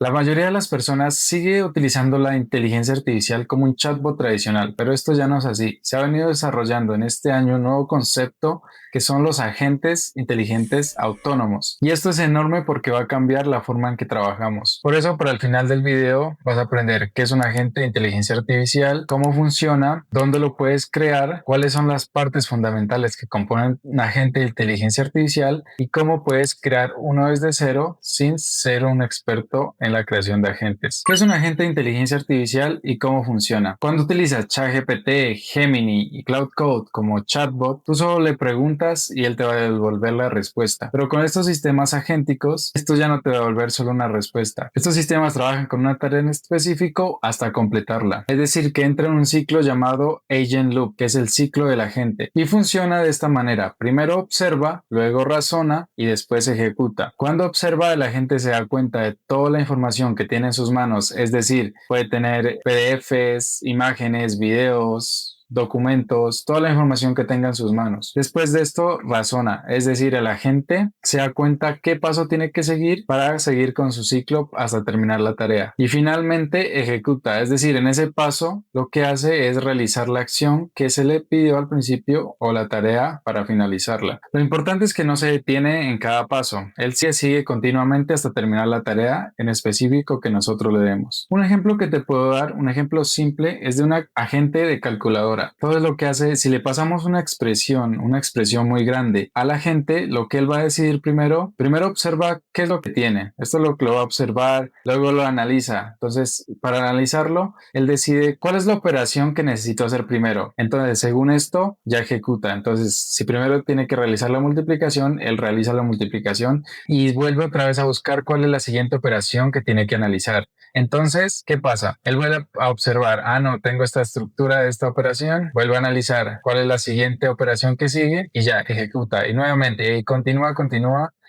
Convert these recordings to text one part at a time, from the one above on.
La mayoría de las personas sigue utilizando la inteligencia artificial como un chatbot tradicional, pero esto ya no es así. Se ha venido desarrollando en este año un nuevo concepto que son los agentes inteligentes autónomos. Y esto es enorme porque va a cambiar la forma en que trabajamos. Por eso, para el final del video vas a aprender qué es un agente de inteligencia artificial, cómo funciona, dónde lo puedes crear, cuáles son las partes fundamentales que componen un agente de inteligencia artificial y cómo puedes crear uno desde cero sin ser un experto en la creación de agentes. ¿Qué es un agente de inteligencia artificial y cómo funciona? Cuando utilizas ChatGPT, Gemini y Cloud Code como chatbot, tú solo le preguntas y él te va a devolver la respuesta. Pero con estos sistemas agénticos, esto ya no te va a devolver solo una respuesta. Estos sistemas trabajan con una tarea en específico hasta completarla. Es decir, que entra en un ciclo llamado Agent Loop, que es el ciclo del agente. Y funciona de esta manera. Primero observa, luego razona y después ejecuta. Cuando observa, el agente se da cuenta de toda la información que tiene en sus manos, es decir, puede tener PDFs, imágenes, videos, documentos, toda la información que tenga en sus manos. Después de esto, razona, es decir, el agente se da cuenta qué paso tiene que seguir para seguir con su ciclo hasta terminar la tarea. Y finalmente ejecuta, es decir, en ese paso lo que hace es realizar la acción que se le pidió al principio o la tarea para finalizarla. Lo importante es que no se detiene en cada paso, él sigue continuamente hasta terminar la tarea en específico que nosotros le demos. Un ejemplo que te puedo dar, un ejemplo simple, es de un agente de calculadora. Todo lo que hace, si le pasamos una expresión muy grande a la gente, lo que él va a decidir primero observa qué es lo que tiene. Esto es lo que lo va a observar, luego lo analiza. Entonces, para analizarlo, él decide cuál es la operación que necesito hacer primero. Entonces, según esto, ya ejecuta. Entonces, si primero tiene que realizar la multiplicación, él realiza la multiplicación y vuelve otra vez a buscar cuál es la siguiente operación que tiene que analizar. Entonces, ¿qué pasa? Él vuelve a observar, no, tengo esta estructura de esta operación, vuelve a analizar cuál es la siguiente operación que sigue y ya ejecuta. Y nuevamente, y continúa.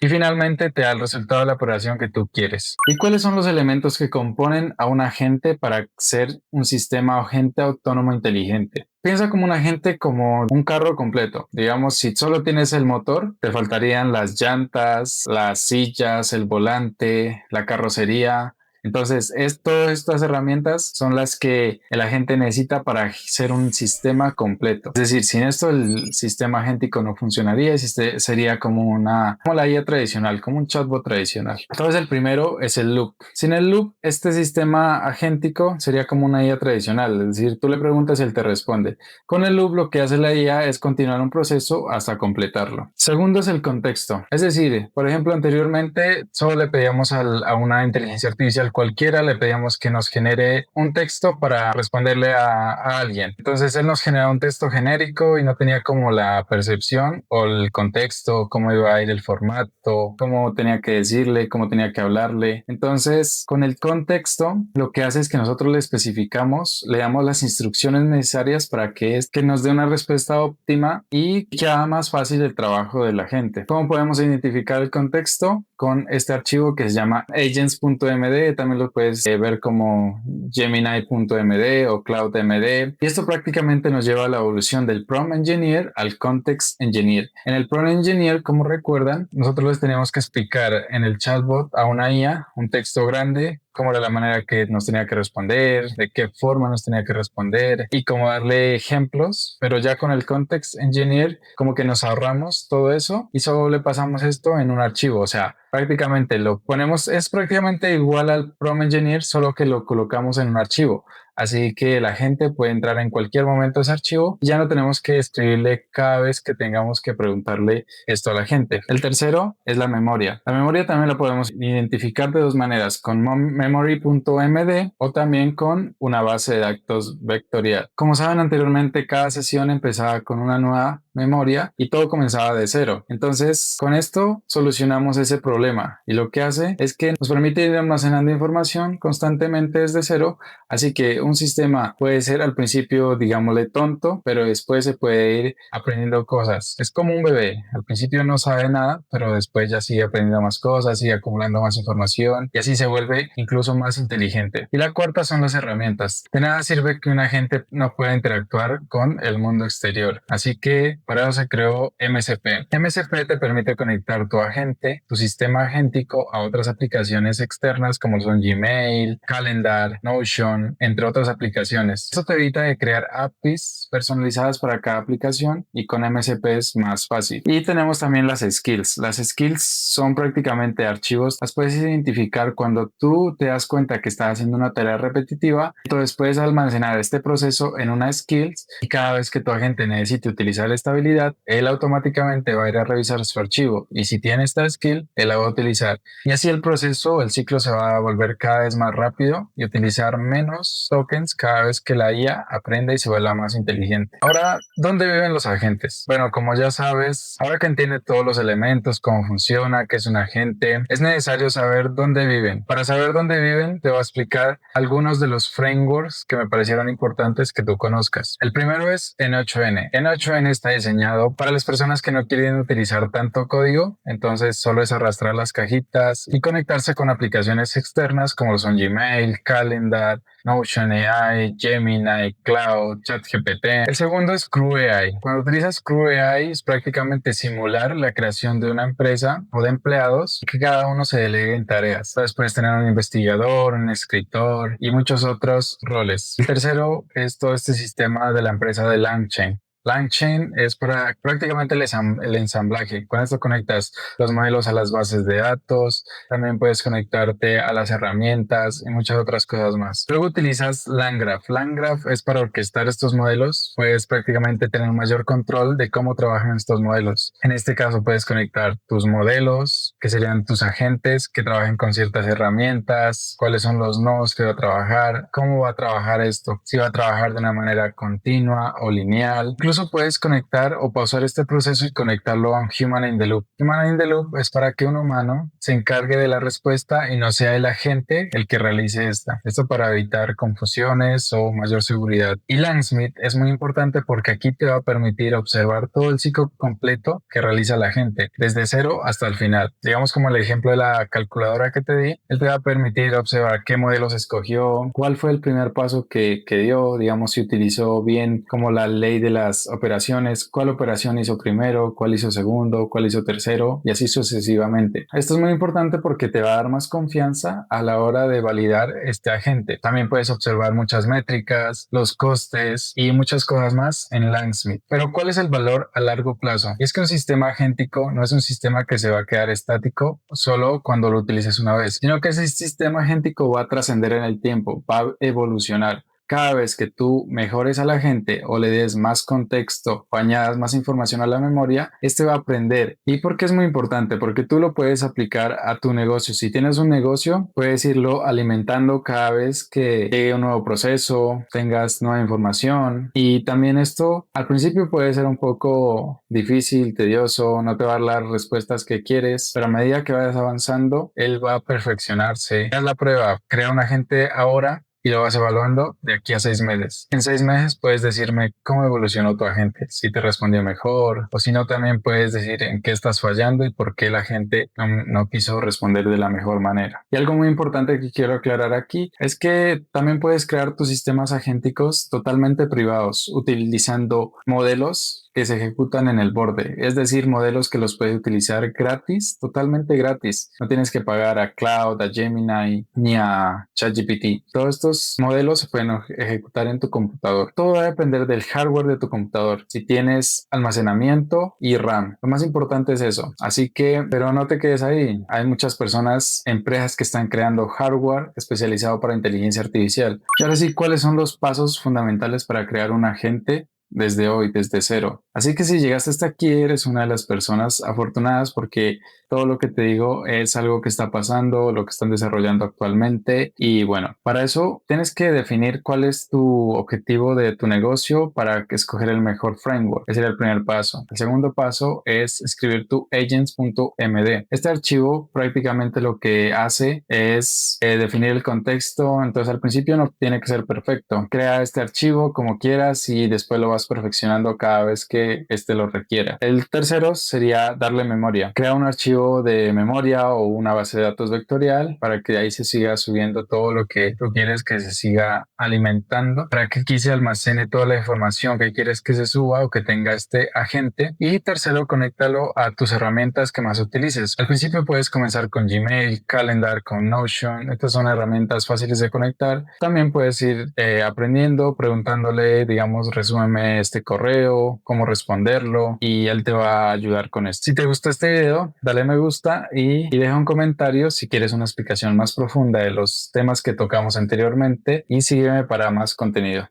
Y finalmente te da el resultado de la operación que tú quieres. ¿Y cuáles son los elementos que componen a un agente para ser un sistema o agente autónomo inteligente? Piensa como un agente como un carro completo. Digamos, si solo tienes el motor, te faltarían las llantas, las sillas, el volante, la carrocería. Entonces, todas estas herramientas son las que el agente necesita para ser un sistema completo. Es decir, sin esto el sistema agéntico no funcionaría, sería como la IA tradicional, como un chatbot tradicional. Entonces, el primero es el loop. Sin el loop, este sistema agéntico sería como una IA tradicional, es decir, tú le preguntas y él te responde. Con el loop, lo que hace la IA es continuar un proceso hasta completarlo. Segundo es el contexto. Es decir, por ejemplo, anteriormente solo le pedíamos a una inteligencia artificial cualquiera, le pedíamos que nos genere un texto para responderle a alguien. Entonces él nos genera un texto genérico y no tenía como la percepción o el contexto, cómo iba a ir el formato, cómo tenía que decirle, cómo tenía que hablarle. Entonces, con el contexto, lo que hace es que nosotros le especificamos, le damos las instrucciones necesarias para que nos dé una respuesta óptima y que haga más fácil el trabajo de la gente. ¿Cómo podemos identificar el contexto? Con este archivo que se llama agents.md, también lo puedes ver como gemini.md o cloud.md, y esto prácticamente nos lleva a la evolución del prompt engineer al context engineer. En el prompt engineer, como recuerdan, nosotros les teníamos que explicar en el chatbot a una IA un texto grande, cómo era la manera que nos tenía que responder, de qué forma nos tenía que responder y cómo darle ejemplos, pero ya con el Context Engineer como que nos ahorramos todo eso y solo le pasamos esto en un archivo, o sea, prácticamente lo ponemos, es prácticamente igual al Prompt Engineer, solo que lo colocamos en un archivo. Así que la gente puede entrar en cualquier momento a ese archivo y ya no tenemos que escribirle cada vez que tengamos que preguntarle esto a la gente. El tercero es la memoria. La memoria también la podemos identificar de dos maneras, con memory.md o también con una base de datos vectorial. Como saben anteriormente, cada sesión empezaba con una nueva memoria y todo comenzaba de cero. Entonces, con esto solucionamos ese problema y lo que hace es que nos permite ir almacenando información constantemente desde cero, así que un sistema puede ser al principio, digámosle, tonto, pero después se puede ir aprendiendo cosas. Es como un bebé, al principio no sabe nada, pero después ya sigue aprendiendo más cosas, sigue acumulando más información y así se vuelve incluso más inteligente. Y la cuarta son las herramientas. De nada sirve que una gente no pueda interactuar con el mundo exterior, así que Para eso se creó MCP. MCP te permite conectar tu agente, tu sistema agéntico a otras aplicaciones externas como son Gmail, Calendar, Notion, entre otras aplicaciones. Esto te evita de crear APIs personalizadas para cada aplicación y con MCP es más fácil. Y tenemos también las skills. Las skills son prácticamente archivos. Las puedes identificar cuando tú te das cuenta que estás haciendo una tarea repetitiva. Entonces puedes almacenar este proceso en una skills y cada vez que tu agente necesite utilizar esta habilidad, él automáticamente va a ir a revisar su archivo y si tiene esta skill, él la va a utilizar. Y así el proceso, el ciclo se va a volver cada vez más rápido y utilizar menos tokens cada vez que la IA aprenda y se vuelva más inteligente. Ahora, ¿dónde viven los agentes? Bueno, como ya sabes, ahora que entiende todos los elementos, cómo funciona, qué es un agente, es necesario saber dónde viven. Para saber dónde viven, te voy a explicar algunos de los frameworks que me parecieron importantes que tú conozcas. El primero es N8N. N8N está diseñado para las personas que no quieren utilizar tanto código, entonces solo es arrastrar las cajitas y conectarse con aplicaciones externas como son Gmail, Calendar, Notion AI, Gemini, Cloud, ChatGPT. El segundo es Crew AI. Cuando utilizas Crew AI es prácticamente simular la creación de una empresa o de empleados y que cada uno se delegue en tareas. Entonces puedes tener un investigador, un escritor y muchos otros roles. El tercero es todo este sistema de la empresa de LangChain. LangChain es para prácticamente el ensamblaje. Con esto conectas los modelos a las bases de datos, también puedes conectarte a las herramientas y muchas otras cosas más. Luego utilizas LangGraph. LangGraph es para orquestar estos modelos, puedes prácticamente tener un mayor control de cómo trabajan estos modelos. En este caso puedes conectar tus modelos, que serían tus agentes, que trabajen con ciertas herramientas, cuáles son los nodos que va a trabajar, cómo va a trabajar esto, si va a trabajar de una manera continua o lineal. Incluso puedes conectar o pausar este proceso y conectarlo a un Human in the Loop. Human in the Loop es para que un humano se encargue de la respuesta y no sea el agente el que realice esta. Esto para evitar confusiones o mayor seguridad. Y Langsmith es muy importante porque aquí te va a permitir observar todo el ciclo completo que realiza la agente, desde cero hasta el final. Digamos como el ejemplo de la calculadora que te di, él te va a permitir observar qué modelos escogió, cuál fue el primer paso que dio, digamos si utilizó bien como la ley de las operaciones, cuál operación hizo primero, cuál hizo segundo, cuál hizo tercero y así sucesivamente. Esto es muy importante porque te va a dar más confianza a la hora de validar este agente. También puedes observar muchas métricas, los costes y muchas cosas más en Langsmith. Pero ¿cuál es el valor a largo plazo? Y es que un sistema agéntico no es un sistema que se va a quedar estático solo cuando lo utilices una vez, sino que ese sistema agéntico va a trascender en el tiempo, va a evolucionar. Cada vez que tú mejores a la gente o le des más contexto o añadas más información a la memoria, este va a aprender. ¿Y por qué es muy importante? Porque tú lo puedes aplicar a tu negocio. Si tienes un negocio, puedes irlo alimentando cada vez que llegue un nuevo proceso, tengas nueva información. Y también esto al principio puede ser un poco difícil, tedioso, no te va a dar las respuestas que quieres, pero a medida que vayas avanzando, él va a perfeccionarse. Haz la prueba, crea un agente ahora y lo vas evaluando de aquí a 6 meses. En 6 meses puedes decirme cómo evolucionó tu agente, si te respondió mejor o si no también puedes decir en qué estás fallando y por qué la gente no quiso responder de la mejor manera. Y algo muy importante que quiero aclarar aquí es que también puedes crear tus sistemas agénticos totalmente privados utilizando modelos que se ejecutan en el borde, es decir, modelos que los puedes utilizar gratis, totalmente gratis. No tienes que pagar a Cloud, a Gemini ni a ChatGPT. Todos estos modelos se pueden ejecutar en tu computador. Todo va a depender del hardware de tu computador. Si tienes almacenamiento y RAM, lo más importante es eso. Así que, pero no te quedes ahí. Hay muchas personas, empresas que están creando hardware especializado para inteligencia artificial. Y ahora sí, ¿cuáles son los pasos fundamentales para crear un agente desde hoy, desde cero? Así que si llegaste hasta aquí, eres una de las personas afortunadas porque todo lo que te digo es algo que está pasando, lo que están desarrollando actualmente. Y bueno, para eso tienes que definir cuál es tu objetivo de tu negocio para escoger el mejor framework. Ese sería el primer paso. El segundo paso es escribir tu agents.md. Este archivo prácticamente lo que hace es definir el contexto. Entonces al principio no tiene que ser perfecto. Crea este archivo como quieras y después lo vas perfeccionando cada vez que este lo requiera. El tercero sería darle memoria. Crea un archivo archivo de memoria o una base de datos vectorial para que ahí se siga subiendo todo lo que tú quieres que se siga alimentando, para que aquí se almacene toda la información que quieres que se suba o que tenga este agente. Y tercero, conéctalo a tus herramientas que más utilices. Al principio puedes comenzar con Gmail, Calendar, con Notion. Estas son herramientas fáciles de conectar. También puedes ir aprendiendo, preguntándole, digamos, resúmeme este correo, cómo responderlo, y él te va a ayudar con esto. Si te gustó este video, dale me gusta y deja un comentario si quieres una explicación más profunda de los temas que tocamos anteriormente, y sígueme para más contenido.